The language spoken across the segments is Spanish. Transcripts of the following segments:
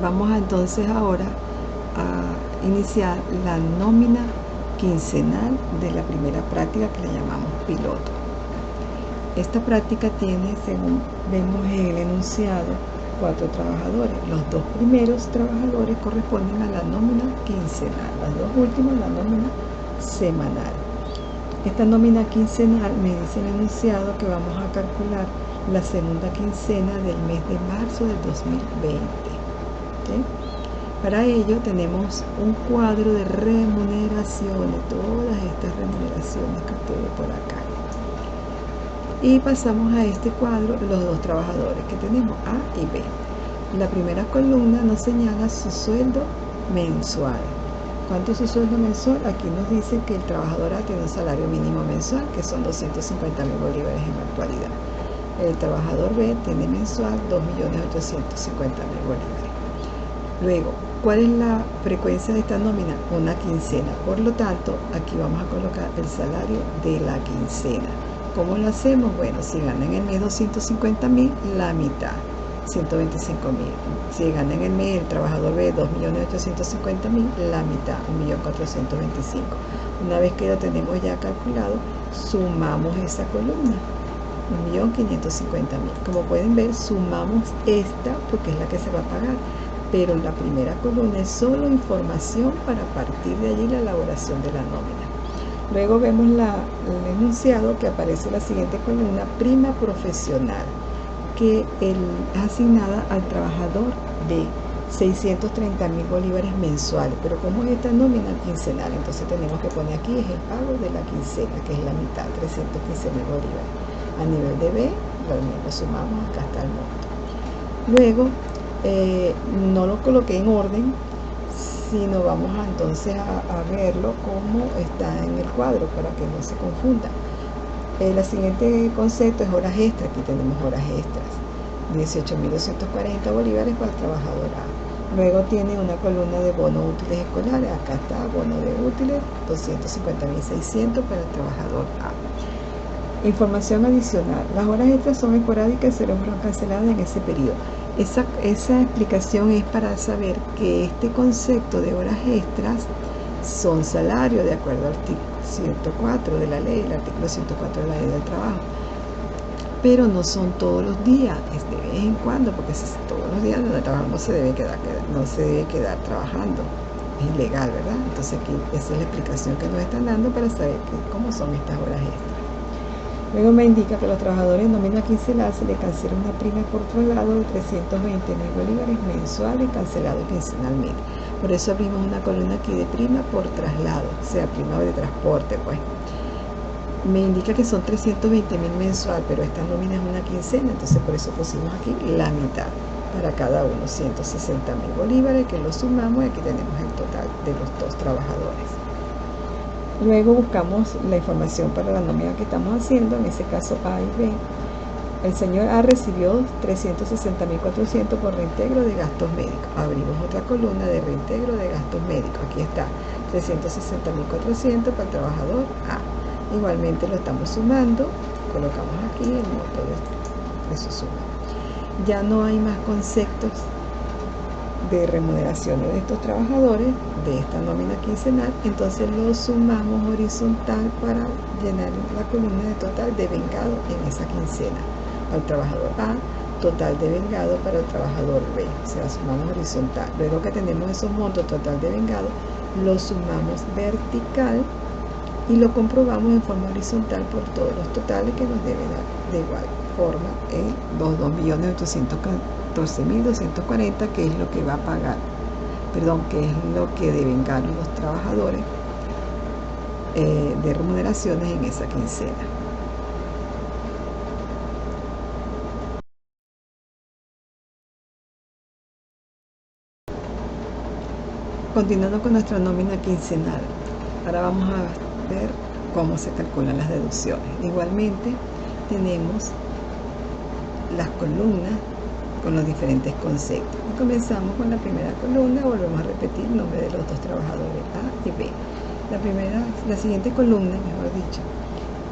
Vamos entonces ahora a iniciar la nómina quincenal de la primera práctica que le llamamos piloto. Esta práctica tiene, según vemos en el enunciado, 4 trabajadores. Los 2 primeros trabajadores corresponden a la nómina quincenal, las 2 últimas la nómina semanal. Esta nómina quincenal me dice el enunciado que vamos a calcular la segunda quincena del mes de marzo del 2020. ¿Okay? Para ello tenemos un cuadro de remuneraciones, todas estas remuneraciones que usted ve por acá. Y pasamos a este cuadro los 2 trabajadores que tenemos, A y B. La primera columna nos señala su sueldo mensual. ¿Cuánto es su sueldo mensual? Aquí nos dice que el trabajador A tiene un salario mínimo mensual, que son 250.000 bolívares en la actualidad. El trabajador B tiene mensual 2.850.000 bolívares. Luego, ¿cuál es la frecuencia de esta nómina? Una quincena. Por lo tanto, aquí vamos a colocar el salario de la quincena. ¿Cómo lo hacemos? Bueno, si gana en el mes 250.000, la mitad, 125.000. Si gana en el mes el trabajador B 2.850.000, la mitad, 1.425.000. Una vez que lo tenemos ya calculado, sumamos esa columna, 1.550.000. Como pueden ver, sumamos esta porque es la que se va a pagar. Pero la primera columna es solo información para partir de allí la elaboración de la nómina. Luego vemos el enunciado que aparece en la siguiente columna, prima profesional, que es asignada al trabajador de 630.000 bolívares mensuales. Pero como es esta nómina quincenal, entonces tenemos que poner aquí es el pago de la quincena, que es la mitad, 315.000 bolívares. A nivel de B, lo sumamos, acá está el monto. Luego, no lo coloqué en orden, sino vamos entonces a verlo como está en el cuadro para que no se confunda. El siguiente concepto es horas extras. Aquí tenemos horas extras, 18.240 bolívares para el trabajador A. Luego tiene una columna de bonos útiles escolares. Acá está bono de útiles, 250.600 para el trabajador A. Información adicional. Las horas extras son esporádicas y serán canceladas en ese periodo. Esa explicación es para saber que este concepto de horas extras son salarios de acuerdo al artículo 104 de la ley, el artículo 104 de la ley del trabajo. Pero no son todos los días, es de vez en cuando, porque si todos los días donde trabajamos no se debe quedar trabajando. Es ilegal, ¿verdad? Entonces aquí esa es la explicación que nos están dando para saber cómo son estas horas extras. Luego me indica que a los trabajadores en nómina quincenal se le cancela una prima por traslado de 320.000 bolívares mensuales cancelados quincenalmente. Por eso abrimos una columna aquí de prima por traslado, o sea, prima de transporte, pues. Me indica que son 320.000 mensual, pero esta nómina es una quincena, entonces por eso pusimos aquí la mitad para cada uno, 160.000 bolívares, que lo sumamos y aquí tenemos el total de los 2 trabajadores. Luego buscamos la información para la nómina que estamos haciendo, en ese caso A y B. El señor A recibió 360.400 por reintegro de gastos médicos. Abrimos otra columna de reintegro de gastos médicos. Aquí está, 360.400 para el trabajador A. Igualmente lo estamos sumando, colocamos aquí el monto de su suma. Ya no hay más conceptos de remuneraciones de estos trabajadores de esta nómina quincenal, entonces lo sumamos horizontal para llenar la columna de total de vengado en esa quincena. Al trabajador A, total de vengado para el trabajador B, o sea, sumamos horizontal. Luego que tenemos esos montos total de vengado, lo sumamos vertical y lo comprobamos en forma horizontal por todos los totales que nos debe dar de igual forma en los 2.814.240, que es lo que va a pagar, que es lo que deben ganar los trabajadores de remuneraciones en esa quincena. Continuando con nuestra nómina quincenal, ahora vamos a ver cómo se calculan las deducciones. Igualmente tenemos las columnas con los diferentes conceptos. Y comenzamos con la primera columna, volvemos a repetir el nombre de los 2 trabajadores A y B. La siguiente columna, mejor dicho,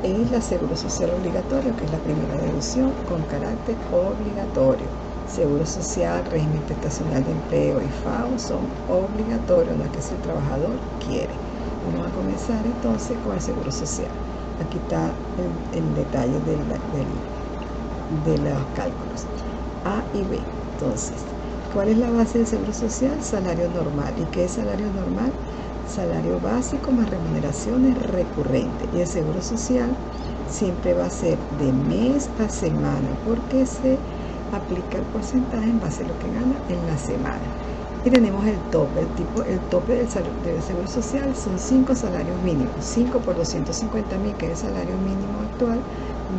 es la seguro social obligatorio, que es la primera deducción con carácter obligatorio. Seguro social, régimen prestacional de empleo y FAO son obligatorios, no es que si el trabajador quiere. Vamos a comenzar entonces con el seguro social. Aquí está el detalle de los cálculos A y B. Entonces, ¿cuál es la base del seguro social? Salario normal. ¿Y qué es salario normal? Salario básico más remuneraciones recurrentes. Y el seguro social siempre va a ser de mes a semana, porque se aplica el porcentaje en base a lo que gana en la semana. Y tenemos el tope. El tope del seguro social son 5 salarios mínimos. 5 por 250.000, que es el salario mínimo actual,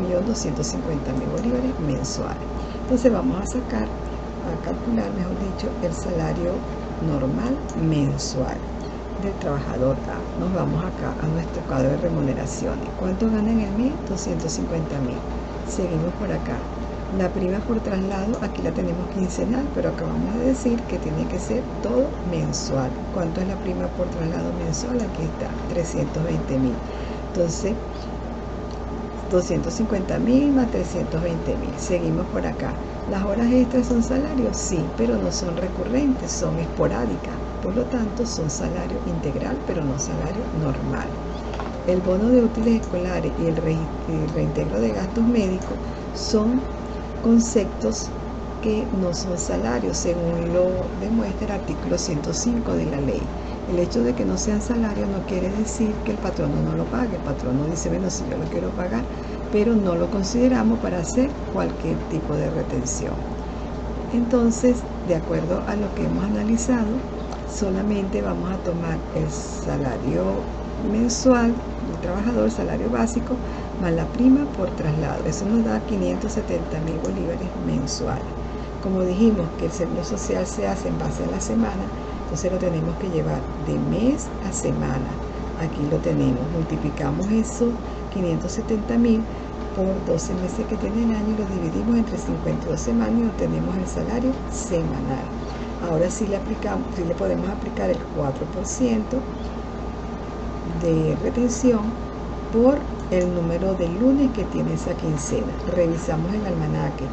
1.250.000 bolívares mensuales. Entonces vamos a calcular, mejor dicho, el salario normal mensual del trabajador A. Nos vamos acá a nuestro cuadro de remuneraciones. ¿Cuánto gana en el mes? 250.000. Seguimos por acá. La prima por traslado, aquí la tenemos quincenal, pero acabamos de decir que tiene que ser todo mensual. ¿Cuánto es la prima por traslado mensual? Aquí está, 320.000. Entonces, 250.000 más 320.000. Seguimos por acá. ¿Las horas extras son salarios? Sí, pero no son recurrentes, son esporádicas. Por lo tanto, son salario integral, pero no salario normal. El bono de útiles escolares y el reintegro de gastos médicos son conceptos que no son salarios, según lo demuestra el artículo 105 de la ley. El hecho de que no sean salarios no quiere decir que el patrono no lo pague. El patrono dice, bueno, si yo lo quiero pagar, pero no lo consideramos para hacer cualquier tipo de retención. Entonces, de acuerdo a lo que hemos analizado, solamente vamos a tomar el salario mensual del trabajador, salario básico, más la prima por traslado. Eso nos da 570.000 bolívares mensuales. Como dijimos que el seguro social se hace en base a la semana, entonces lo tenemos que llevar de mes a semana. Aquí lo tenemos, multiplicamos esos 570.000 por 12 meses que tiene el año y lo dividimos entre 52 semanas y obtenemos el salario semanal. Ahora sí le podemos aplicar el 4% de retención por el número de lunes que tiene esa quincena. Revisamos el almanaque.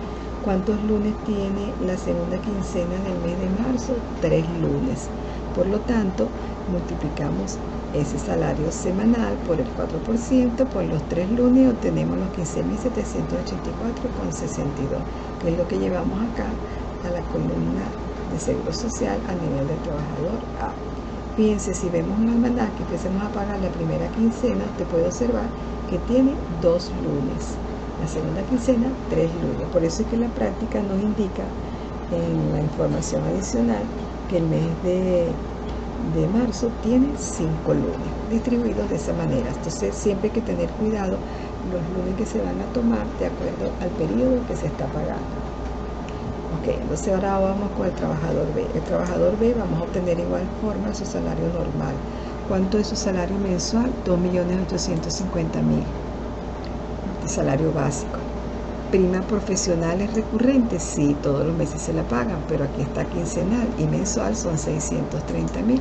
¿Cuántos lunes tiene la segunda quincena del mes de marzo? 3 lunes. Por lo tanto, multiplicamos ese salario semanal por el 4% por los 3 lunes y obtenemos los 15.784,62, que es lo que llevamos acá a la columna de seguro social a nivel del trabajador A. Fíjense, si vemos un almanaque y empecemos a pagar la primera quincena, te puede observar que tiene 2 lunes. La segunda quincena, 3 lunes. Por eso es que la práctica nos indica en la información adicional que el mes de marzo tiene 5 lunes, distribuidos de esa manera. Entonces siempre hay que tener cuidado los lunes que se van a tomar de acuerdo al periodo que se está pagando. Ok, entonces ahora vamos con el trabajador B. El trabajador B vamos a obtener igual forma su salario normal. ¿Cuánto es su salario mensual? 2.850.000. Salario básico. ¿Prima profesional es recurrente? Sí, todos los meses se la pagan, pero aquí está quincenal y mensual son 630.000.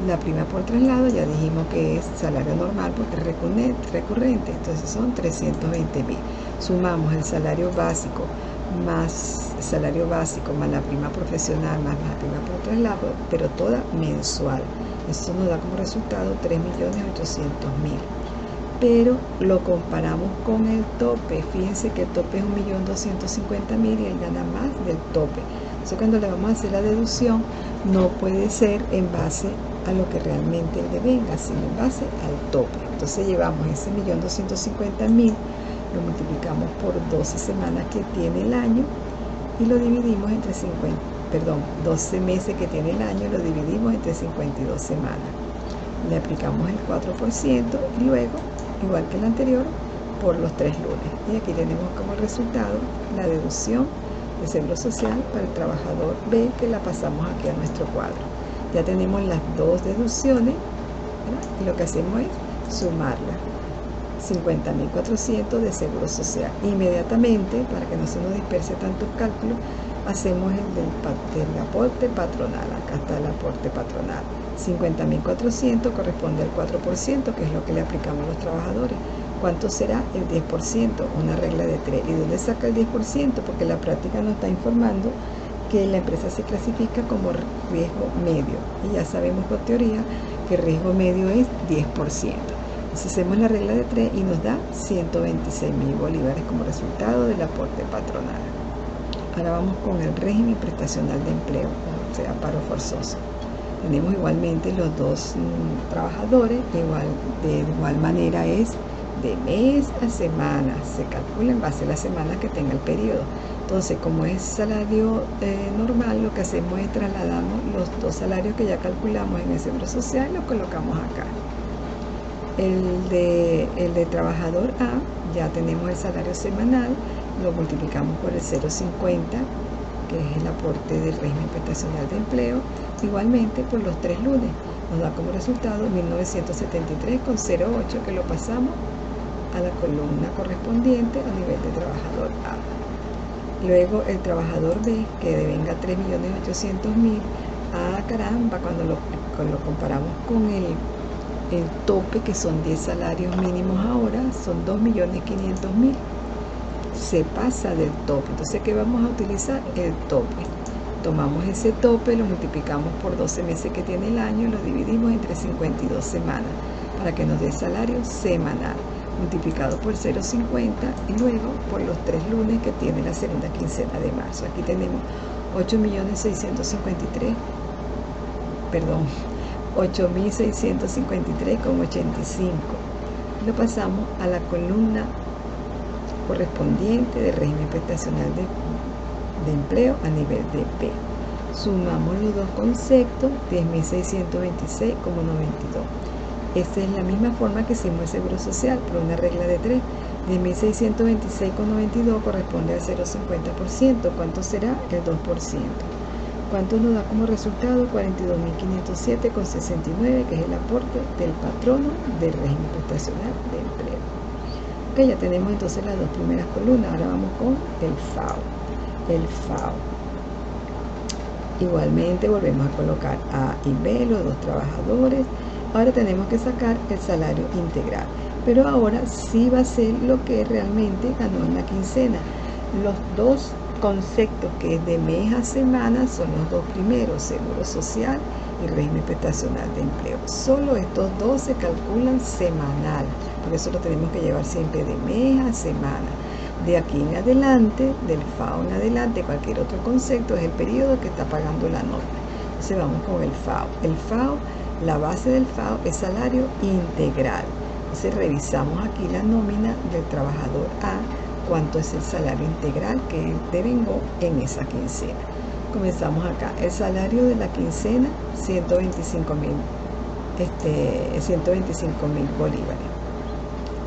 La prima por traslado ya dijimos que es salario normal porque es recurrente, entonces son 320.000. Sumamos el salario básico más la prima profesional más la prima por traslado, pero toda mensual. Eso nos da como resultado 3.800.000. Pero lo comparamos con el tope. Fíjense que el tope es 1.250.000 y él gana más del tope. Entonces cuando le vamos a hacer la deducción, no puede ser en base a lo que realmente le venga, sino en base al tope. Entonces llevamos ese 1.250.000, lo multiplicamos por 12 semanas que tiene el año y lo dividimos entre 12 meses que tiene el año, lo dividimos entre 52 semanas. Le aplicamos el 4% y luego, igual que el anterior, por los 3 lunes. Y aquí tenemos como resultado la deducción de seguro social para el trabajador B, que la pasamos aquí a nuestro cuadro. Ya tenemos las dos deducciones, ¿verdad? Y lo que hacemos es sumarlas. 50.400 de seguro social. Inmediatamente, para que no se nos disperse tanto el cálculo, hacemos el del aporte patronal. Acá está el aporte patronal. 50.400 corresponde al 4%, que es lo que le aplicamos a los trabajadores. ¿Cuánto será? El 10%, una regla de 3. ¿Y dónde saca el 10%? Porque la práctica nos está informando que la empresa se clasifica como riesgo medio. Y ya sabemos por teoría que el riesgo medio es 10%. Entonces hacemos la regla de 3 y nos da 126.000 bolívares como resultado del aporte patronal. Ahora vamos con el régimen prestacional de empleo, o sea, paro forzoso. Tenemos igualmente los dos trabajadores, de igual manera es de mes a semana, se calcula en base a la semana que tenga el periodo. Entonces, como es salario normal, lo que hacemos es trasladamos los dos salarios que ya calculamos en el Seguro Social, los colocamos acá. El de trabajador A, ya tenemos el salario semanal, lo multiplicamos por el 0,50, que es el aporte del régimen prestacional de empleo, igualmente por los 3 lunes. Nos da como resultado 1973,08, que lo pasamos a la columna correspondiente a nivel de trabajador A. Luego el trabajador B, que devenga 3.800.000, caramba, cuando lo comparamos con el tope, que son 10 salarios mínimos ahora, son 2.500.000. Se pasa del tope. Entonces, ¿qué vamos a utilizar? El tope. Tomamos ese tope, lo multiplicamos por 12 meses que tiene el año, lo dividimos entre 52 semanas para que nos dé salario semanal, multiplicado por 0,50 y luego por los 3 lunes que tiene la segunda quincena de marzo. Aquí tenemos 8.653,85. Lo pasamos a la columna correspondiente del régimen prestacional de empleo a nivel de B. Sumamos los dos conceptos, 10.626,92. Esta es la misma forma que hicimos el Seguro Social, por una regla de 3. 10.626,92 corresponde al 0,50%. ¿Cuánto será? El 2%. ¿Cuánto nos da como resultado? 42.507,69, que es el aporte del patrono del régimen prestacional de empleo. Ok, ya tenemos entonces las dos primeras columnas. Ahora vamos con el FAO. El FAO. Igualmente volvemos a colocar A y B, los dos trabajadores. Ahora tenemos que sacar el salario integral. Pero ahora sí va a ser lo que realmente ganó en la quincena. Los dos conceptos que es de mes a semana son los dos primeros, Seguro Social y régimen prestacional de empleo. Solo estos dos se calculan semanal, por eso lo tenemos que llevar siempre de mes a semana. De aquí en adelante, del FAO en adelante, cualquier otro concepto es el periodo que está pagando la nómina. Entonces vamos con el FAO. El FAO, la base del FAO es salario integral. Entonces revisamos aquí la nómina del trabajador A, cuánto es el salario integral que él devengó en esa quincena. Comenzamos acá. El salario de la quincena, 125.000 bolívares.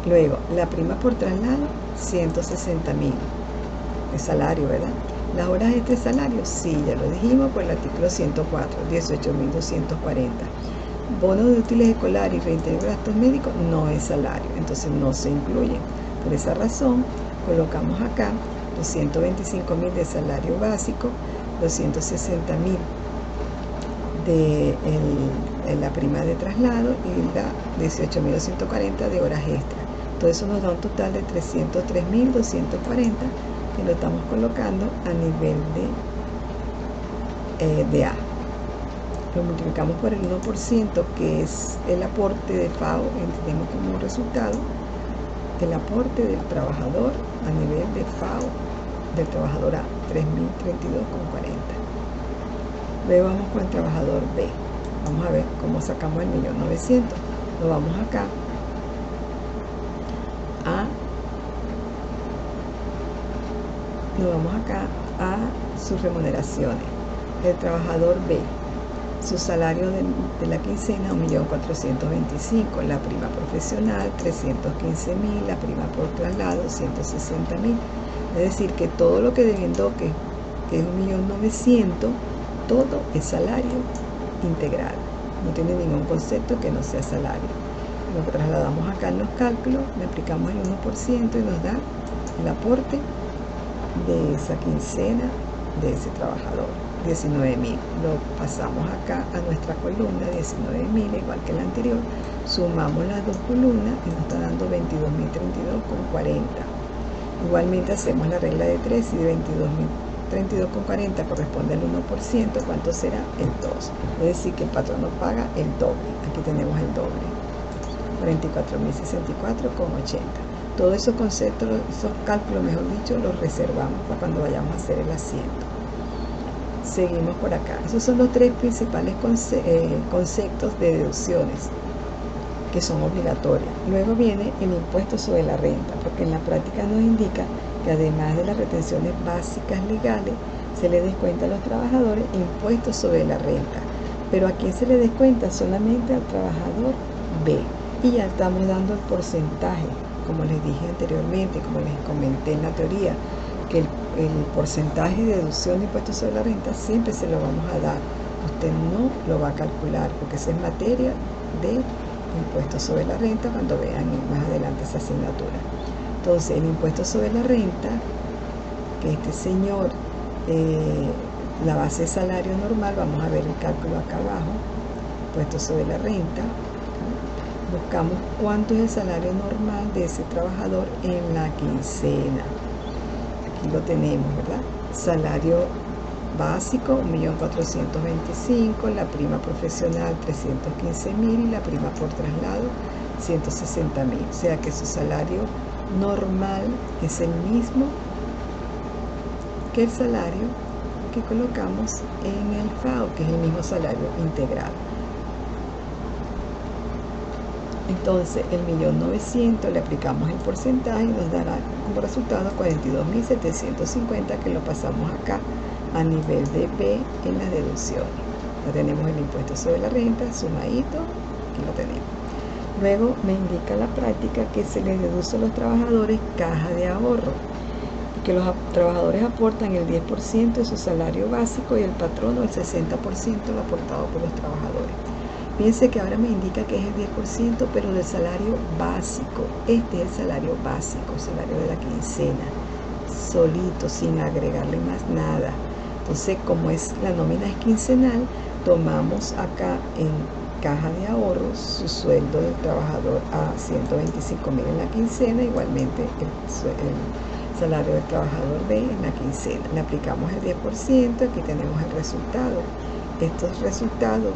Luego, la prima por traslado, 160.000. El salario, ¿verdad? Las horas extra de salario, sí, ya lo dijimos por el artículo 104, 18.240. Bono de útiles escolares y reintegro de gastos médicos no es salario, entonces no se incluyen. Por esa razón, colocamos acá los 125.000 de salario básico, los 160.000 de la prima de traslado y la 18.240 de horas extras. Todo eso nos da un total de 303.240 que lo estamos colocando a nivel de A. Lo multiplicamos por el 1%, que es el aporte de FAO, entendemos como resultado el aporte del trabajador a nivel de FAO del trabajador A, 3.032,40. Luego vamos con el trabajador B. Vamos a ver cómo sacamos el 1.900.000. Lo vamos acá a sus remuneraciones. El trabajador B, su salario de la quincena, 1.425.000, la prima profesional, 315.000, la prima por traslado, 160.000. Es decir, que todo lo que devengó, que es 1.900.000, todo es salario integral. No tiene ningún concepto que no sea salario. Lo trasladamos acá en los cálculos, le aplicamos el 1% y nos da el aporte de esa quincena de ese trabajador, 19.000. Lo pasamos acá a nuestra columna 19.000, igual que la anterior. Sumamos las dos columnas y nos está dando 22.032,40. Igualmente hacemos la regla de 3 y de 22.032,40 corresponde al 1%. ¿Cuánto será? El 2. Es decir, que el patrono paga el doble. Aquí tenemos el doble. 44.064,80. Todos esos conceptos, esos cálculos, mejor dicho, los reservamos para cuando vayamos a hacer el asiento. Seguimos por acá. Esos son los tres principales conceptos de deducciones que son obligatorias. Luego viene el impuesto sobre la renta, porque en la práctica nos indica que además de las retenciones básicas legales, se le descuenta a los trabajadores impuestos sobre la renta. Pero ¿a quién se le descuenta? Solamente al trabajador B. Y ya estamos dando el porcentaje, como les dije anteriormente, como les comenté en la teoría, que el porcentaje de deducción de impuestos sobre la renta siempre se lo vamos a dar. Usted no lo va a calcular, porque esa es materia de impuestos sobre la renta cuando vean más adelante esa asignatura. Entonces, el impuesto sobre la renta, que este señor, la base de salario normal, vamos a ver el cálculo acá abajo, impuesto sobre la renta. Buscamos cuánto es el salario normal de ese trabajador en la quincena. Aquí lo tenemos, ¿verdad? Salario básico 1.425.000, la prima profesional 315.000 y la prima por traslado 160.000. O sea que su salario normal es el mismo que el salario que colocamos en el FAO, que es el mismo salario integral. Entonces, el 1.900.000 le aplicamos el porcentaje y nos dará como resultado 42.750, que lo pasamos acá a nivel de B en las deducciones. Ya tenemos el impuesto sobre la renta, sumadito, aquí lo tenemos. Luego me indica la práctica que se les deduce a los trabajadores caja de ahorro, y que los trabajadores aportan el 10% de su salario básico y el patrono el 60% lo aportado por los trabajadores. Fíjense que ahora me indica que es el 10%, pero del salario básico. Este es el salario básico, el salario de la quincena, solito, sin agregarle más nada. Entonces, como la nómina es quincenal, tomamos acá en caja de ahorro su sueldo del trabajador a 125.000 en la quincena, igualmente el salario del trabajador B en la quincena. Le aplicamos el 10%, aquí tenemos el resultado. Estos resultados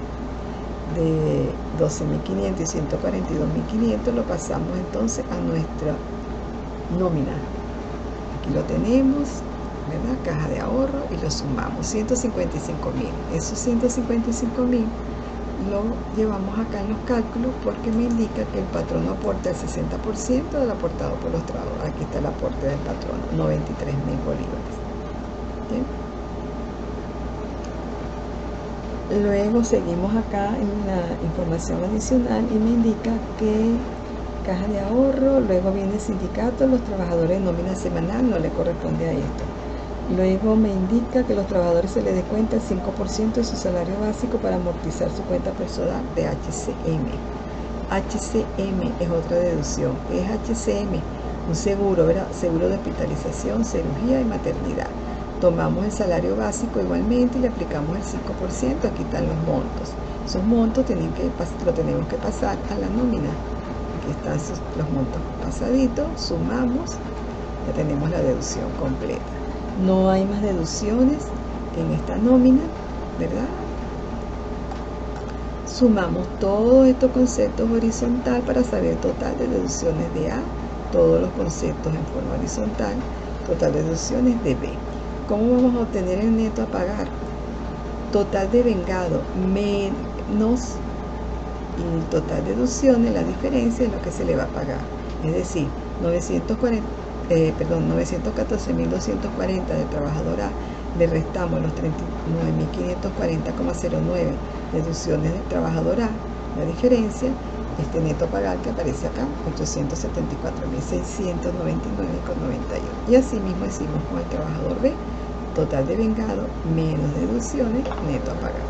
de 12.500 y 142.500 lo pasamos entonces a nuestra nómina. Aquí lo tenemos, ¿verdad? Caja de ahorro, y lo sumamos, 155.000. Esos 155.000 lo llevamos acá en los cálculos, porque me indica que el patrono aporta el 60% del aportado por los trabajadores. Aquí está el aporte del patrono, 93.000 bolívares. ¿Bien? Luego seguimos acá en la información adicional y me indica que caja de ahorro, luego viene sindicato, los trabajadores de nómina semanal, no le corresponde a esto. Luego me indica que los trabajadores se les descuenta el 5% de su salario básico para amortizar su cuenta personal de HCM. HCM es otra deducción. ¿Qué es HCM? Un seguro, ¿verdad? Seguro de hospitalización, cirugía y maternidad. Tomamos el salario básico igualmente y le aplicamos el 5%. Aquí están los montos. Esos montos lo tenemos que pasar a la nómina. Aquí están los montos pasaditos, sumamos, ya tenemos la deducción completa. No hay más deducciones en esta nómina, ¿verdad? Sumamos todos estos conceptos horizontal para saber total de deducciones de A, todos los conceptos en forma horizontal, total de deducciones de B. ¿Cómo vamos a obtener el neto a pagar? Total de vengado menos el total de deducciones, la diferencia es lo que se le va a pagar. Es decir, 914.240 de trabajador A, le restamos los 39.540,09 deducciones del trabajador A, la diferencia, este neto a pagar que aparece acá, 874.699,91. Y así mismo hicimos con el trabajador B, total de vengado menos deducciones, neto a pagar.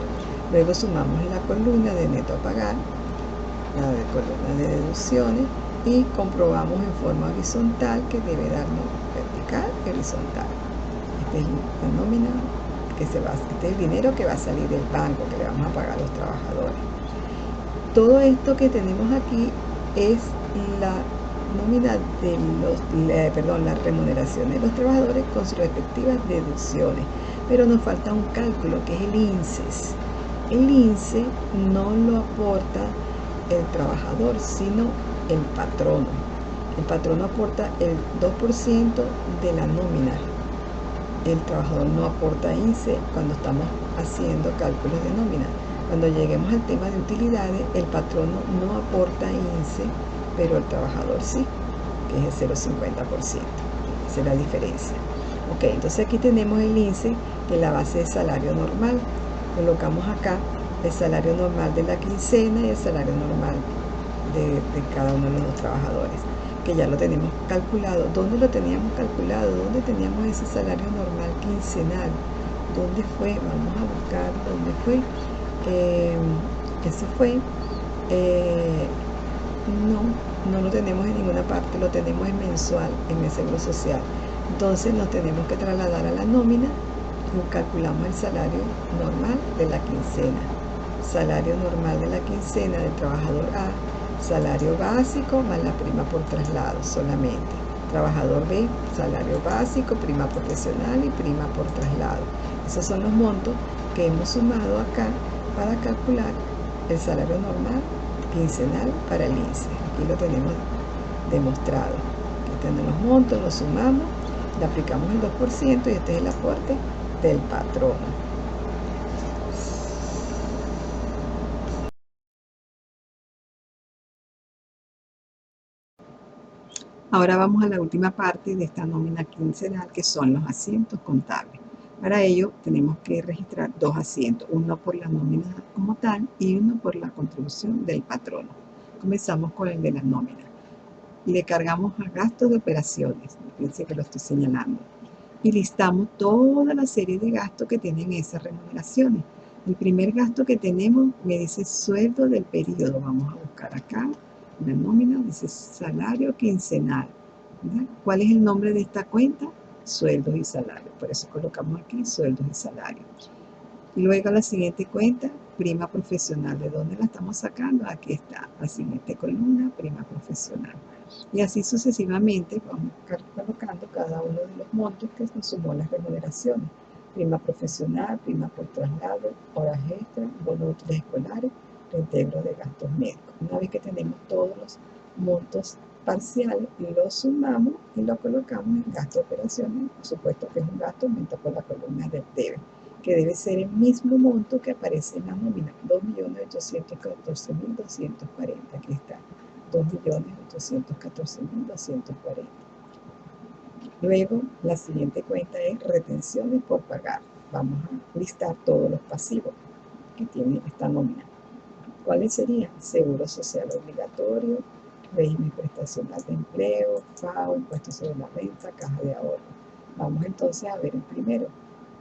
Luego sumamos la columna de neto a pagar, la de columna de deducciones, y comprobamos en forma horizontal que debe darnos vertical y horizontal. Esta es la nómina este es el dinero que va a salir del banco, que le vamos a pagar a los trabajadores. Todo esto que tenemos aquí es la nómina de la remuneración de los trabajadores con sus respectivas deducciones. Pero nos falta un cálculo que es el INSEE. El INSEE no lo aporta el trabajador, sino el patrono. El patrono aporta el 2% de la nómina. El trabajador no aporta INSEE cuando estamos haciendo cálculos de nómina. Cuando lleguemos al tema de utilidades, el patrono no aporta INSEE, pero el trabajador sí, que es el 0,50%. Esa es la diferencia. Ok, entonces aquí tenemos el INSEE, que es la base de salario normal. Colocamos acá el salario normal de la quincena y el salario normal de cada uno de los trabajadores, que ya lo tenemos calculado. ¿Dónde lo teníamos calculado? ¿Dónde teníamos ese salario normal quincenal? ¿Dónde fue? Vamos a buscar dónde fue. Eso fue, no lo tenemos en ninguna parte, lo tenemos en mensual, en el Seguro Social. Entonces nos tenemos que trasladar a la nómina y calculamos el salario normal de la quincena. Salario normal de la quincena del trabajador A, salario básico más la prima por traslado solamente. Trabajador B, salario básico, prima profesional y prima por traslado. Esos son los montos que hemos sumado acá para calcular el salario normal quincenal para el INSEE. Aquí lo tenemos demostrado. Aquí están los montos, los sumamos, le aplicamos el 2% y este es el aporte del patrono. Ahora vamos a la última parte de esta nómina quincenal, que son los asientos contables. Para ello tenemos que registrar dos asientos, uno por la nómina como tal y uno por la contribución del patrono. Comenzamos con el de la nómina. Le cargamos a gastos de operaciones, fíjense que lo estoy señalando, y listamos toda la serie de gastos que tienen esas remuneraciones. El primer gasto que tenemos me dice sueldo del periodo. Vamos a buscar acá la nómina, dice salario quincenal, ¿verdad? ¿Cuál es el nombre de esta cuenta? Sueldos y salarios. Por eso colocamos aquí sueldos y salarios. Y luego la siguiente cuenta, prima profesional. ¿De dónde la estamos sacando? Aquí está, la siguiente columna, prima profesional. Y así sucesivamente vamos colocando cada uno de los montos que nos sumó las remuneraciones. Prima profesional, prima por traslado, horas extras, bonos útiles escolares, reintegro de gastos médicos. Una vez que tenemos todos los montos parciales, los sumamos y lo colocamos en gasto de operaciones. Por supuesto que es un gasto, aumenta por la columna del debe, que debe ser el mismo monto que aparece en la nómina, 2.814.240. Aquí está, 2.814.240. Luego, la siguiente cuenta es retenciones por pagar. Vamos a listar todos los pasivos que tiene esta nómina. ¿Cuáles serían? Seguro social obligatorio, régimen prestacional de empleo, FAO, impuesto sobre la renta, caja de ahorro. Vamos entonces a ver el primero.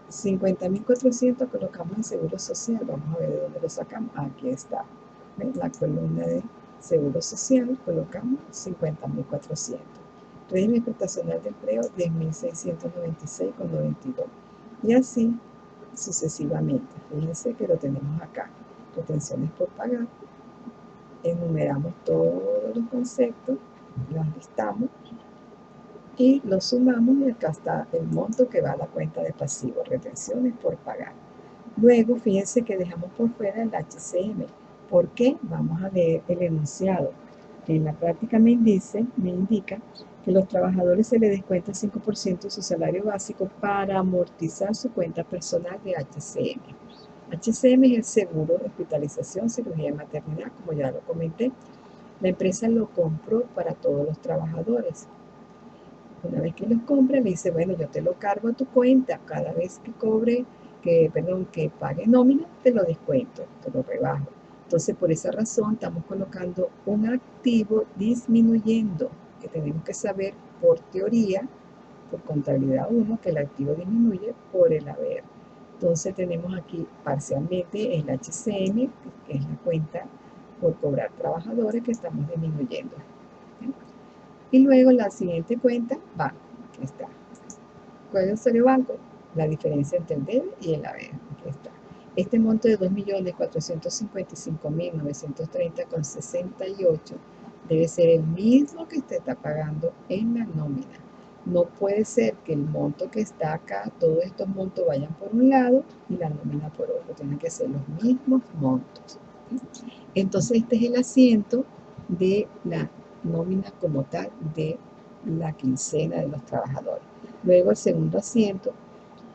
50.400 colocamos en seguro social. Vamos a ver de dónde lo sacamos. Aquí está. En la columna de seguro social colocamos 50.400. Régimen prestacional de empleo 10.696,92. Y así sucesivamente. Fíjense que lo tenemos acá. Retenciones por pagar. Enumeramos todos los conceptos, los listamos y los sumamos y acá está el monto que va a la cuenta de pasivo, retenciones por pagar. Luego, fíjense que dejamos por fuera el HCM. ¿Por qué? Vamos a leer el enunciado. En la práctica me indica que los trabajadores se les descuenta el 5% de su salario básico para amortizar su cuenta personal de HCM. HCM es el seguro de hospitalización, cirugía y maternidad, como ya lo comenté. La empresa lo compró para todos los trabajadores. Una vez que los compra, le dice, bueno, yo te lo cargo a tu cuenta. Cada vez que que pague nómina, te lo descuento, te lo rebajo. Entonces, por esa razón, estamos colocando un activo disminuyendo, que tenemos que saber por teoría, por contabilidad 1, que el activo disminuye por el haber. Entonces, tenemos aquí parcialmente el HCM, que es la cuenta por cobrar trabajadores que estamos disminuyendo. Y luego la siguiente cuenta, banco. Aquí está. ¿Cuál es el banco? la diferencia entre el debe y el haber. Aquí está. Este monto de 2.455.930,68 debe ser el mismo que usted está pagando en la nómina. No puede ser que el monto que está acá, todos estos montos vayan por un lado y la nómina por otro. Tienen que ser los mismos montos. Entonces este es el asiento de la nómina como tal de la quincena de los trabajadores. Luego el segundo asiento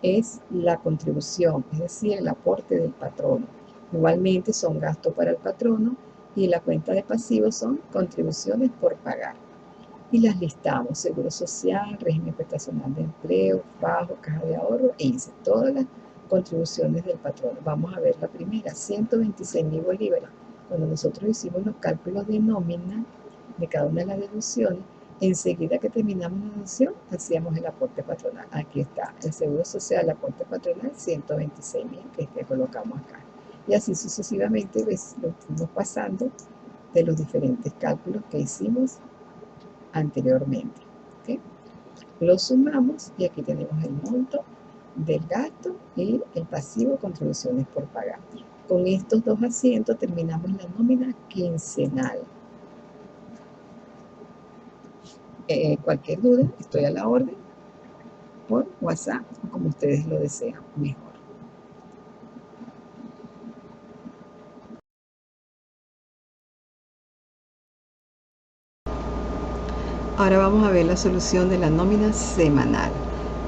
es la contribución, es decir, el aporte del patrono. Igualmente son gastos para el patrono y la cuenta de pasivos son contribuciones por pagar. Y las listamos: Seguro Social, Régimen Prestacional de Empleo, Fajo, Caja de Ahorro e INSS. Todas las contribuciones del patrono. Vamos a ver la primera, 126.000 bolívares. Cuando nosotros hicimos los cálculos de nómina de cada una de las deducciones, enseguida que terminamos la deducción, hacíamos el aporte patronal. Aquí está, el Seguro Social, el aporte patronal, 126.000, que colocamos acá. Y así sucesivamente lo fuimos pasando de los diferentes cálculos que hicimos anteriormente. ¿Okay? Lo sumamos y aquí tenemos el monto del gasto y el pasivo, contribuciones por pagar. Con estos dos asientos terminamos la nómina quincenal. Cualquier duda, estoy a la orden por WhatsApp o como ustedes lo desean mejor. Ahora vamos a ver la solución de la nómina semanal.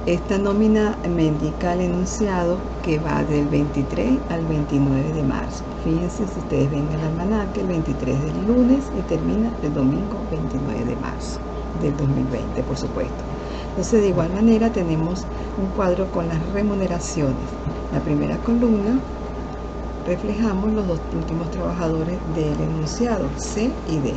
Esta nómina me indica el enunciado que va del 23 al 29 de marzo. Fíjense, si ustedes ven el almanaque, el 23 del lunes y termina el domingo 29 de marzo del 2020, por supuesto. Entonces, de igual manera, tenemos un cuadro con las remuneraciones. La primera columna reflejamos los dos últimos trabajadores del enunciado, C y D.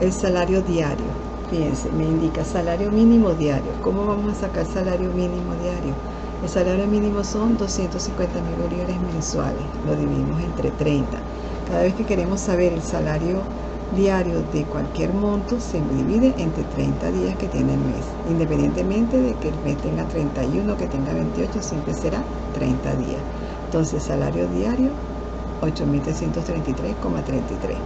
El salario diario, fíjense, me indica salario mínimo diario. ¿Cómo vamos a sacar salario mínimo diario? El salario mínimo son 250.000 bolívares mensuales, lo dividimos entre 30. Cada vez que queremos saber el salario diario de cualquier monto, se divide entre 30 días que tiene el mes, independientemente de que el mes tenga 31, que tenga 28, siempre será 30 días. Entonces, salario diario, 8.333,33.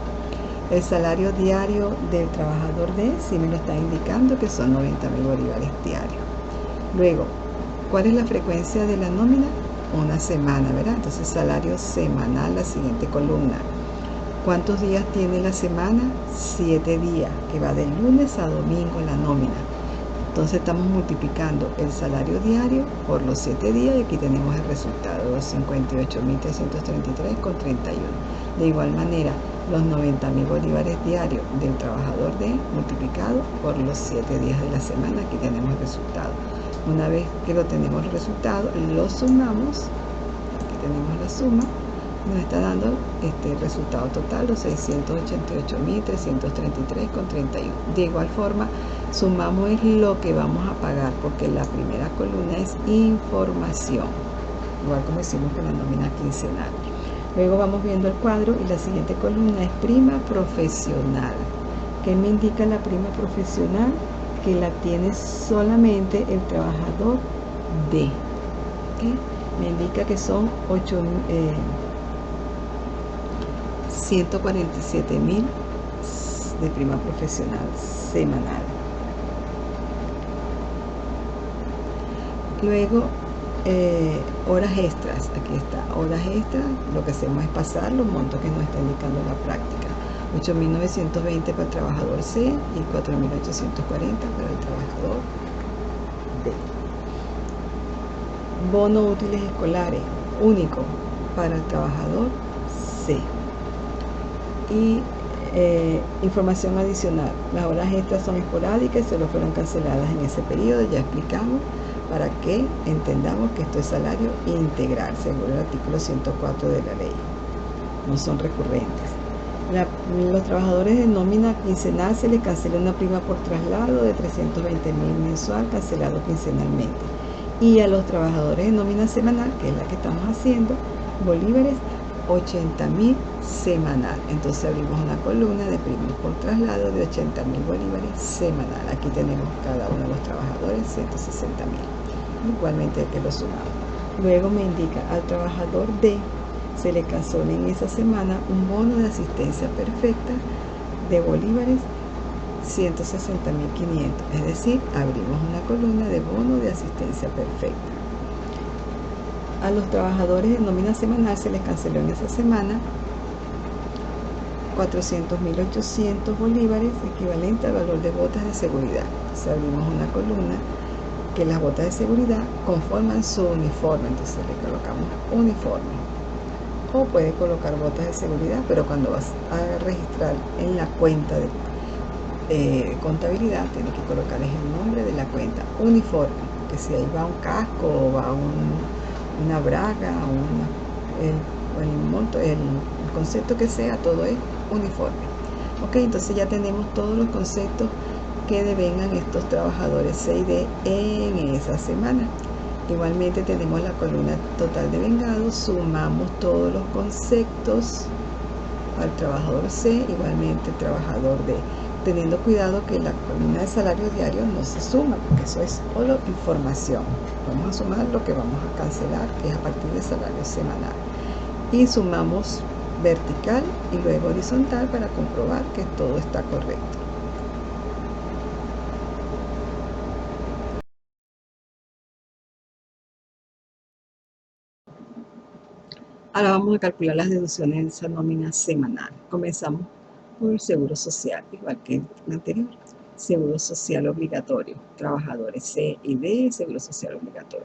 El salario diario del trabajador D, sí me lo está indicando que son 90.000 bolívares diarios. Luego, ¿cuál es la frecuencia de la nómina? Una semana, ¿verdad? Entonces, salario semanal, la siguiente columna. ¿Cuántos días tiene la semana? 7 días, que va de lunes a domingo la nómina. Entonces estamos multiplicando el salario diario por los 7 días y aquí tenemos el resultado, los 58.333,31. De igual manera, los 90.000 bolívares diarios del trabajador D multiplicado por los 7 días de la semana, aquí tenemos el resultado. Una vez que lo tenemos el resultado, lo sumamos, aquí tenemos la suma, nos está dando el resultado total, los 688.333,31. De igual forma, sumamos lo que vamos a pagar, porque la primera columna es información, igual como hicimos con la nómina quincenal. Luego vamos viendo el cuadro y la siguiente columna es prima profesional. ¿Qué me indica la prima profesional? Que la tiene solamente el trabajador D. ¿Okay? Me indica que son 147.000 de prima profesional semanal. Luego, horas extras, aquí está, horas extras, lo que hacemos es pasar los montos que nos está indicando la práctica. 8.920 para el trabajador C y 4.840 para el trabajador D. Bono útiles escolares, único para el trabajador C. Y información adicional, las horas extras son esporádicas y solo fueron canceladas en ese periodo, ya explicamos, para que entendamos que esto es salario integral, según el artículo 104 de la ley, no son recurrentes. Los trabajadores de nómina quincenal se les cancela una prima por traslado de 320.000 mensual, cancelado quincenalmente. Y a los trabajadores de nómina semanal, que es la que estamos haciendo, bolívares, 80.000 semanal. Entonces abrimos una columna de primas por traslado de 80.000 bolívares semanal. Aquí tenemos cada uno de los trabajadores, 160.000. igualmente hay que lo sumamos. Luego me indica al trabajador D se le canceló en esa semana un bono de asistencia perfecta de bolívares 160.500, es decir, abrimos una columna de bono de asistencia perfecta. A los trabajadores de nómina semanal se les canceló en esa semana 400.800 bolívares, equivalente al valor de botas de seguridad. Entonces abrimos una columna que las botas de seguridad conforman su uniforme, entonces le colocamos uniforme. O puede colocar botas de seguridad, pero cuando vas a registrar en la cuenta de contabilidad, tiene que colocar el nombre de la cuenta, uniforme, que si ahí va un casco o va una braga o el concepto que sea, todo es uniforme. Ok, entonces ya tenemos todos los conceptos que devengan estos trabajadores C y D en esa semana. Igualmente tenemos la columna total de vengados, sumamos todos los conceptos al trabajador C, igualmente el trabajador D, teniendo cuidado que la columna de salario diario no se suma, porque eso es solo información. Vamos a sumar lo que vamos a cancelar, que es a partir del salario semanal. Y sumamos vertical y luego horizontal para comprobar que todo está correcto. Ahora vamos a calcular las deducciones de esa nómina semanal. Comenzamos por el seguro social, igual que el anterior. Seguro social obligatorio, trabajadores C y D, seguro social obligatorio.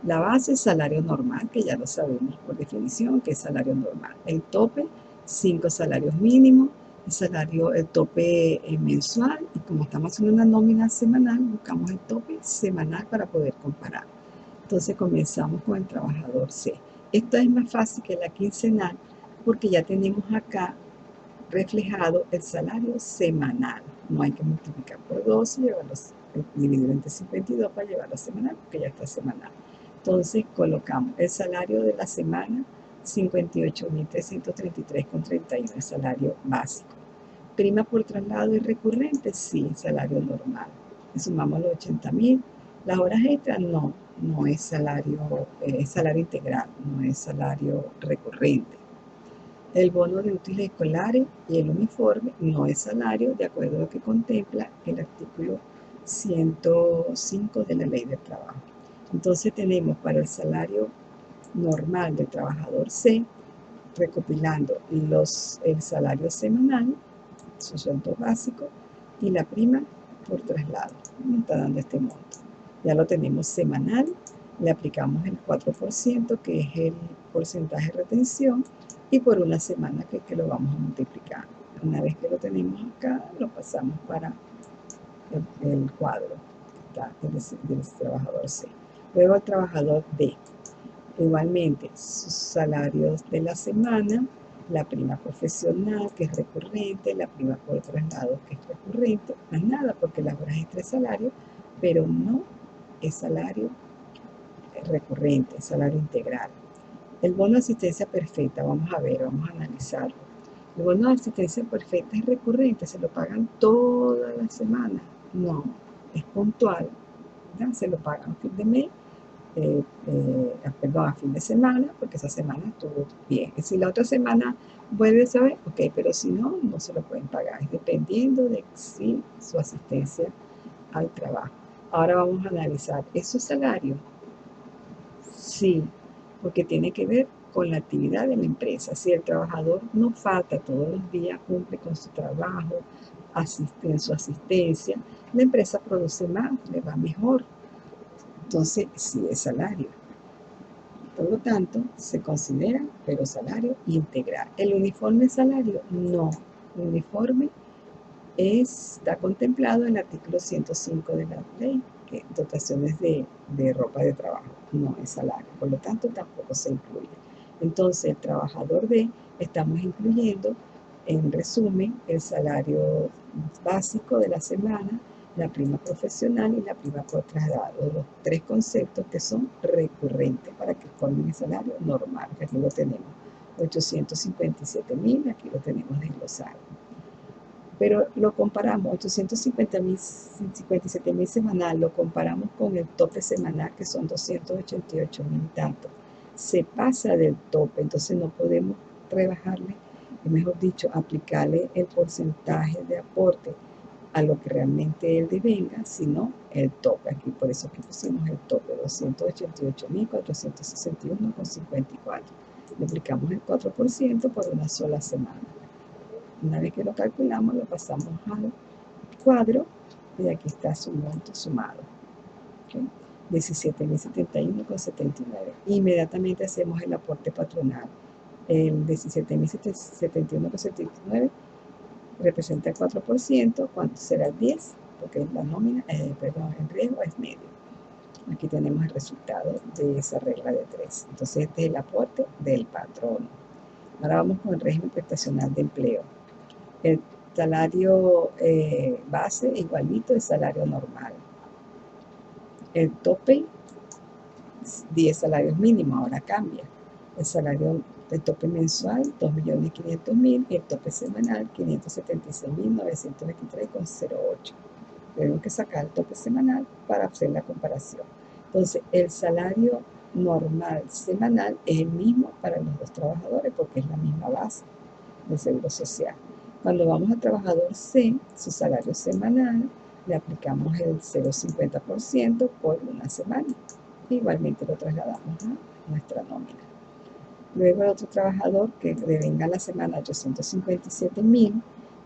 La base es salario normal, que ya lo sabemos por definición, que es salario normal. El tope, 5 salarios mínimos, el tope mensual, y como estamos haciendo una nómina semanal, buscamos el tope semanal para poder comparar. Entonces comenzamos con el trabajador C. Esto es más fácil que la quincenal porque ya tenemos acá reflejado el salario semanal. No hay que multiplicar por 2 y dividir entre 52 para llevarlo a semanal, porque ya está semanal. Entonces colocamos el salario de la semana, 58.333,31, el salario básico. Prima por traslado y recurrente, sí, salario normal. Le sumamos los 80.000. Las horas extras, no es salario, es salario integral, no es salario recurrente. El bono de útiles escolares y el uniforme no es salario, de acuerdo a lo que contempla el artículo 105 de la Ley del Trabajo. Entonces tenemos para el salario normal del trabajador C, recopilando el salario semanal, su sueldo básico, y la prima por traslado. Me está dando este monto. Ya lo tenemos semanal, le aplicamos el 4%, que es el porcentaje de retención, y por una semana que lo vamos a multiplicar. Una vez que lo tenemos acá, lo pasamos para el cuadro del trabajador C. Luego el trabajador D. Igualmente, sus salarios de la semana, la prima profesional, que es recurrente, la prima por traslado, que es recurrente, más nada, porque las horas extra es salario, pero no es salario recurrente, es salario integral. El bono de asistencia perfecta, vamos a ver, vamos a analizarlo. El bono de asistencia perfecta es recurrente, se lo pagan toda la semana. No, es puntual, ¿ya? Se lo pagan a fin de mes, a fin de semana, porque esa semana estuvo bien. Y si la otra semana vuelve a saber, ok, pero si no, no se lo pueden pagar, es dependiendo de su asistencia al trabajo. Ahora vamos a analizar, ¿esos salarios? Sí, porque tiene que ver con la actividad de la empresa. Si el trabajador no falta todos los días, cumple con su trabajo, asiste en su asistencia, la empresa produce más, le va mejor. Entonces, sí es salario. Por lo tanto, se considera, pero salario integral. ¿El uniforme es salario? No. El uniforme está contemplado en el artículo 105 de la ley, que dotaciones de ropa de trabajo, no es salario, por lo tanto tampoco se incluye. Entonces, el trabajador D, estamos incluyendo, en resumen, el salario básico de la semana, la prima profesional y la prima por traslado, los tres conceptos que son recurrentes para que formen el salario normal, que aquí lo tenemos, 857.000, aquí lo tenemos desglosado. Pero lo comparamos, 857.000 semanal, lo comparamos con el tope semanal, que son 288.000 y tanto. Se pasa del tope, entonces no podemos rebajarle, mejor dicho, aplicarle el porcentaje de aporte a lo que realmente él devenga, sino el tope. Aquí por eso que pusimos el tope, 288.461,54. Le aplicamos el 4% por una sola semana. Una vez que lo calculamos, lo pasamos al cuadro y aquí está su monto sumado. ¿Okay? 17.071,79. Inmediatamente hacemos el aporte patronal. El 17.071,79 representa el 4%. ¿Cuánto será el 10? Porque la nómina, el riesgo es medio. Aquí tenemos el resultado de esa regla de 3. Entonces este es el aporte del patrono. Ahora vamos con el régimen prestacional de empleo. El salario base igualito al salario normal. El tope, 10 salarios mínimos, ahora cambia. El tope mensual, 2.500.000, y el tope semanal, 576.923,08. Tenemos que sacar el tope semanal para hacer la comparación. Entonces, el salario normal semanal es el mismo para los dos trabajadores porque es la misma base del Seguro Social. Cuando vamos al trabajador C, su salario semanal, le aplicamos el 0,50% por una semana. Igualmente lo trasladamos a nuestra nómina. Luego el otro trabajador que devenga la semana 857.000,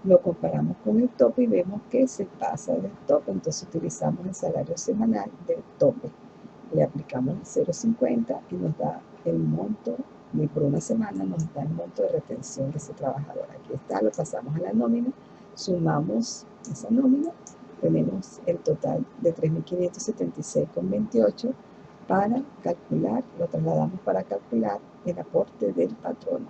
lo comparamos con el tope y vemos que se pasa del tope. Entonces utilizamos el salario semanal del tope. Le aplicamos el 0,50 y nos da el monto, y por una semana nos da el monto de retención de ese trabajador. Aquí está, lo pasamos a la nómina, sumamos esa nómina, tenemos el total de 3.576,28 para calcular, lo trasladamos para calcular el aporte del patrono.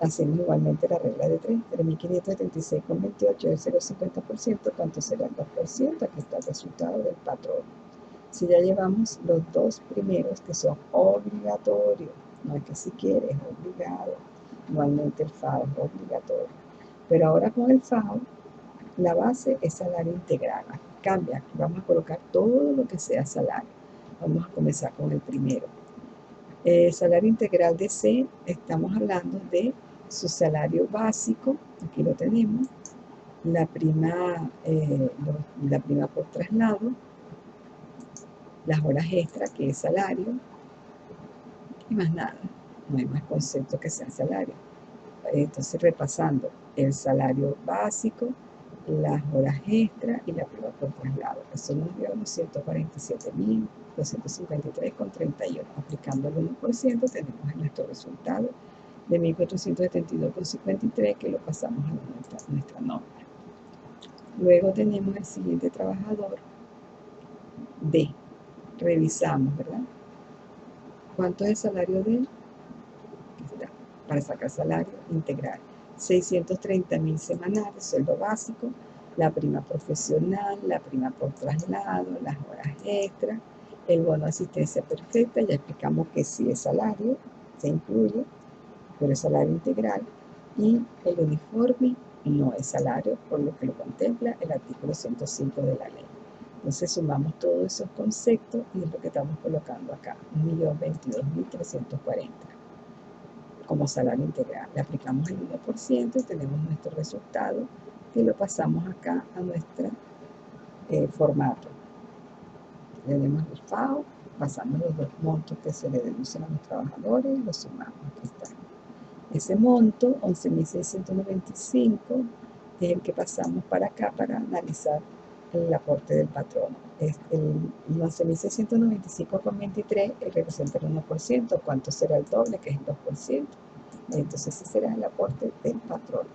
Hacemos igualmente la regla de 3, 3.576,28 es el 0,50%, ¿cuánto será el 2%? Aquí está el resultado del patrono. Si ya llevamos los dos primeros que son obligatorios, no es que si quieres, es obligado, igualmente el FAO es obligatorio. Pero ahora con el FAO, la base es salario integral. Cambia, aquí vamos a colocar todo lo que sea salario. Vamos a comenzar con el primero. El salario integral de C, estamos hablando de su salario básico, aquí lo tenemos, la prima por traslado, las horas extra, que es salario, y más nada, no hay más concepto que sea salario. Entonces, repasando, el salario básico, las horas extra y la prima por traslado. Eso nos dio los 147.253,31. Aplicando el 1%, tenemos nuestro resultado de 1.472,53, que lo pasamos a nuestra nómina. Luego tenemos el siguiente trabajador, D. Revisamos, ¿verdad? ¿Cuánto es el salario de él? Aquí está, para sacar salario integral. 630.000 semanales, sueldo básico, la prima profesional, la prima por traslado, las horas extras, el bono de asistencia perfecta, ya explicamos que sí es salario, se incluye, pero es salario integral, y el uniforme no es salario, por lo que lo contempla el artículo 105 de la ley. Entonces sumamos todos esos conceptos y es lo que estamos colocando acá, 1.022.340 como salario integral. Le aplicamos el 1% y tenemos nuestro resultado que lo pasamos acá a nuestro formato. Tenemos el FAO, pasamos los dos montos que se le deducen a los trabajadores y los sumamos. Aquí está. Ese monto, 11.695, es el que pasamos para acá para analizar el aporte del patrono. El 11.695,23 representa el 1%. ¿Cuánto será el doble? Que es el 2%. Entonces ese será el aporte del patrono.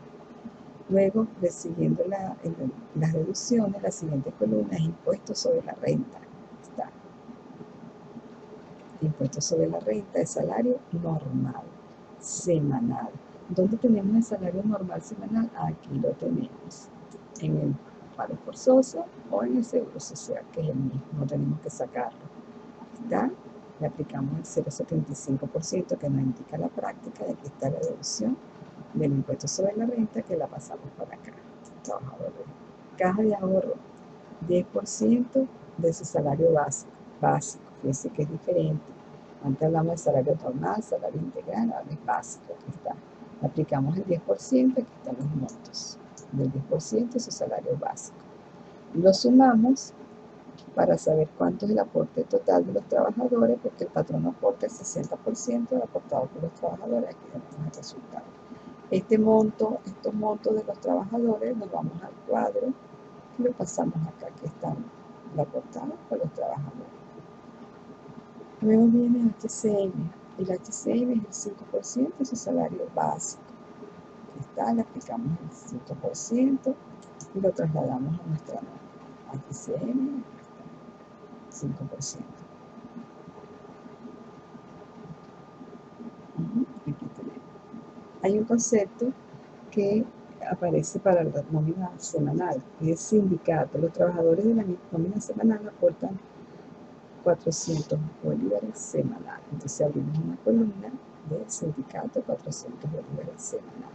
Luego, siguiendo las deducciones, la siguiente columna es impuesto sobre la renta. Está. Impuesto sobre la renta es salario normal, semanal. ¿Dónde tenemos el salario normal semanal? Aquí lo tenemos, en el paro forzoso o en el seguro social, que es el mismo, no tenemos que sacarlo. ¿Está? Le aplicamos el 0,75% que nos indica la práctica, y aquí está la deducción del impuesto sobre la renta que la pasamos para acá. trabajadores. Caja de ahorro, 10% de su salario básico. Fíjense que es diferente. Antes hablamos de salario normal, salario integral, ahora es básico. Aquí está. Aplicamos el 10%, aquí están los montos del 10% de su salario básico. Lo sumamos para saber cuánto es el aporte total de los trabajadores, porque el patrón aporta el 60% aportado por los trabajadores. Aquí tenemos el resultado. Estos montos de los trabajadores, nos vamos al cuadro y lo pasamos acá, que están la portada por los trabajadores. Luego viene el HCM. El HCM es el 5% de su salario básico. Aquí está, le aplicamos el 5% y lo trasladamos a nuestra nómina. HCM, 5%. Aquí tenemos. Hay un concepto que aparece para la nómina semanal, que es sindicato. Los trabajadores de la nómina semanal aportan 400 bolívares semanal. Entonces abrimos una columna de sindicato, 400 bolívares semanal.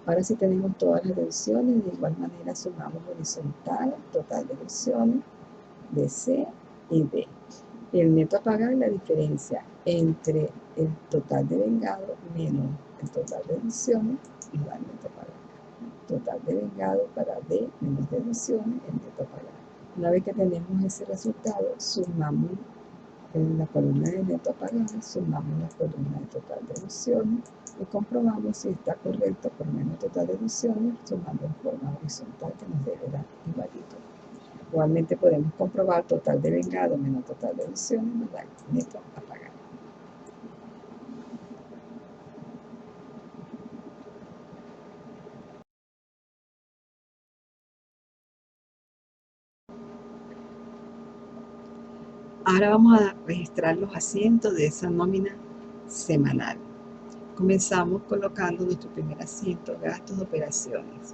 Ahora sí tenemos todas las deducciones, de igual manera sumamos horizontal, total de deducciones de C y D. El neto a pagar es la diferencia entre el total de vengado menos el total de deducciones y el neto a pagar. Total de vengado para D menos deducciones, el neto a pagar. Una vez que tenemos ese resultado, sumamos en la columna de neto a pagar, sumamos la columna de total de deducciones y comprobamos si está correcto por menos total de deducciones, sumando en forma horizontal que nos debe dar igualito. Igualmente podemos comprobar total de vengado menos total de deducciones, nos da neto a pagar. Ahora vamos a registrar los asientos de esa nómina semanal. Comenzamos colocando nuestro primer asiento, gastos de operaciones.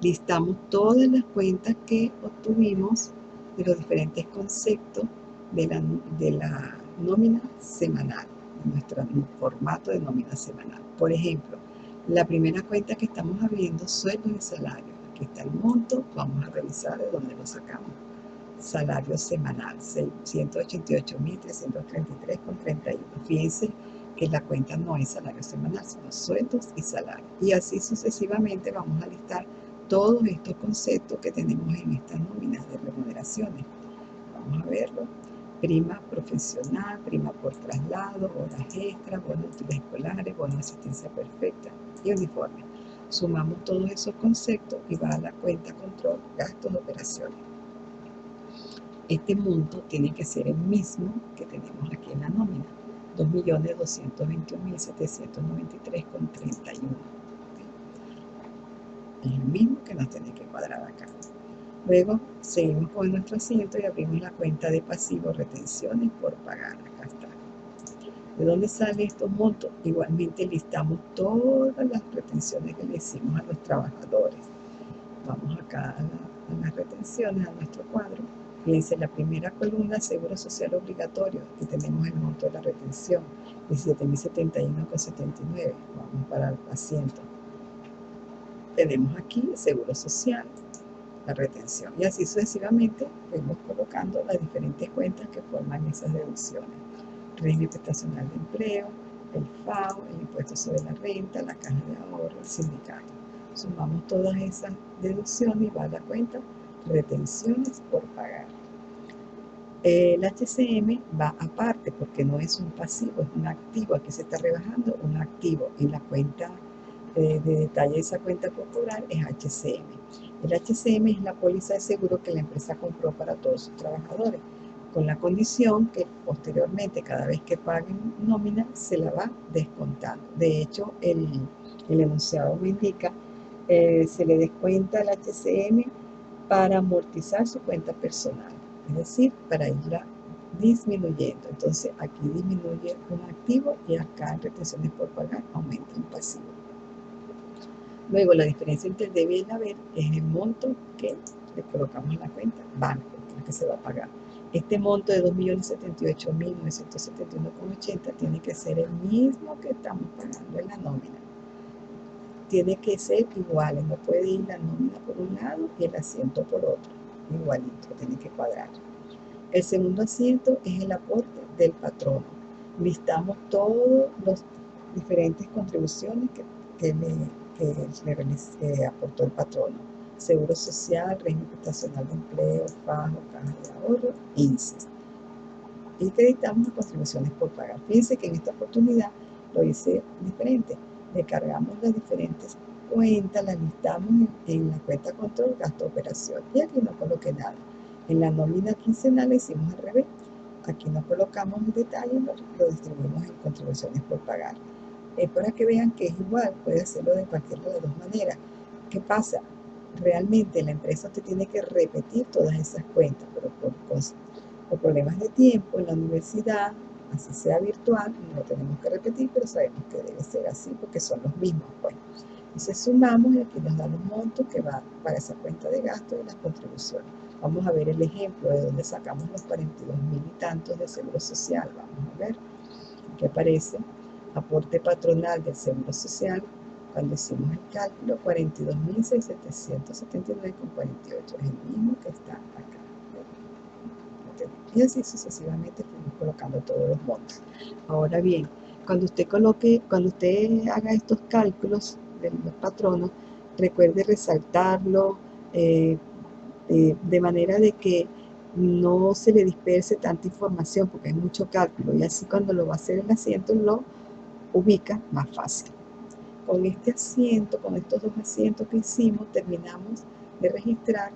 Listamos todas las cuentas que obtuvimos de los diferentes conceptos de la nómina semanal, de nuestro formato de nómina semanal. Por ejemplo, la primera cuenta que estamos abriendo, sueldos y salarios. Aquí está el monto, vamos a revisar de dónde lo sacamos. Salario semanal, 688.333,31. Fíjense que la cuenta no es salario semanal, sino sueldos y salarios. Y así sucesivamente vamos a listar todos estos conceptos que tenemos en estas nóminas de remuneraciones. Vamos a verlo. Prima profesional, prima por traslado, horas extras, bonos útiles escolares, bono de asistencia perfecta y uniforme. Sumamos todos esos conceptos y va a la cuenta control, gastos de operaciones. Este monto tiene que ser el mismo que tenemos aquí en la nómina, 2.221.793,31. Es el mismo que nos tiene que cuadrar acá. Luego seguimos con nuestro asiento y abrimos la cuenta de pasivos, retenciones por pagar. Acá está. ¿De dónde salen estos montos? Igualmente listamos todas las retenciones que le hicimos a los trabajadores. Vamos acá a las retenciones, a nuestro cuadro. Fíjense, la primera columna, seguro social obligatorio, que tenemos el monto de la retención, 17.071,79. Vamos para el asiento. Tenemos aquí el seguro social, la retención, y así sucesivamente vamos colocando las diferentes cuentas que forman esas deducciones. Régimen prestacional de empleo, el FAO, el impuesto sobre la renta, la caja de ahorro, el sindicato. Sumamos todas esas deducciones y va a la cuenta retenciones por pagar. El HCM va aparte porque no es un pasivo, es un activo. Aquí se está rebajando un activo. En la cuenta de detalle de esa cuenta corporal es HCM. El HCM es la póliza de seguro que la empresa compró para todos sus trabajadores, con la condición que posteriormente, cada vez que paguen nómina, se la va descontando. De hecho, el enunciado me indica, se le descuenta el HCM para amortizar su cuenta personal, es decir, para irla disminuyendo. Entonces, aquí disminuye un activo y acá en retenciones por pagar aumenta un pasivo. Luego, la diferencia entre el debe y el haber es el monto que le colocamos en la cuenta banco, la que se va a pagar. Este monto de 2.078.971,80 tiene que ser el mismo que estamos pagando en la nómina. tiene que ser iguales, no puede ir la nómina por un lado y el asiento por otro, igualito, tiene que cuadrar. El segundo asiento es el aporte del patrono. Listamos todas las diferentes contribuciones que aportó el patrono: seguro social, régimen prestacional de empleo, fajo, caja de ahorro, INSS. Y acreditamos las contribuciones por pagar. Fíjense que en esta oportunidad lo hice diferente. Le cargamos las diferentes cuentas, las listamos en la cuenta control, gasto, operación. Y aquí no coloqué nada. En la nómina quincenal le hicimos al revés. Aquí no colocamos el detalle, lo distribuimos en contribuciones por pagar. Es para que vean que es igual, puede hacerlo de cualquiera de las dos maneras. ¿Qué pasa? Realmente la empresa te tiene que repetir todas esas cuentas, pero por problemas de tiempo en la universidad, así sea virtual, no lo tenemos que repetir, pero sabemos que debe ser así porque son los mismos, pues. Entonces sumamos y aquí nos da los montos que va para esa cuenta de gasto y las contribuciones. Vamos a ver el ejemplo de donde sacamos los 42.000 y tantos de seguro social. Vamos a ver. Aquí aparece aporte patronal del seguro social. Cuando hicimos el cálculo, 42.779,48. Es el mismo que está acá. Y así sucesivamente fuimos colocando todos los montos. Ahora bien, cuando usted haga estos cálculos de los patronos, recuerde resaltarlo de manera de que no se le disperse tanta información, porque hay mucho cálculo, y así cuando lo va a hacer el asiento lo ubica más fácil. Con este asiento, con estos dos asientos que hicimos, terminamos de registrar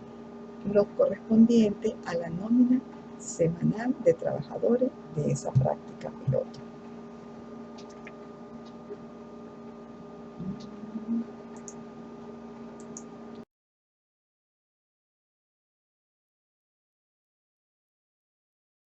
los correspondientes a la nómina semanal de trabajadores de esa práctica piloto.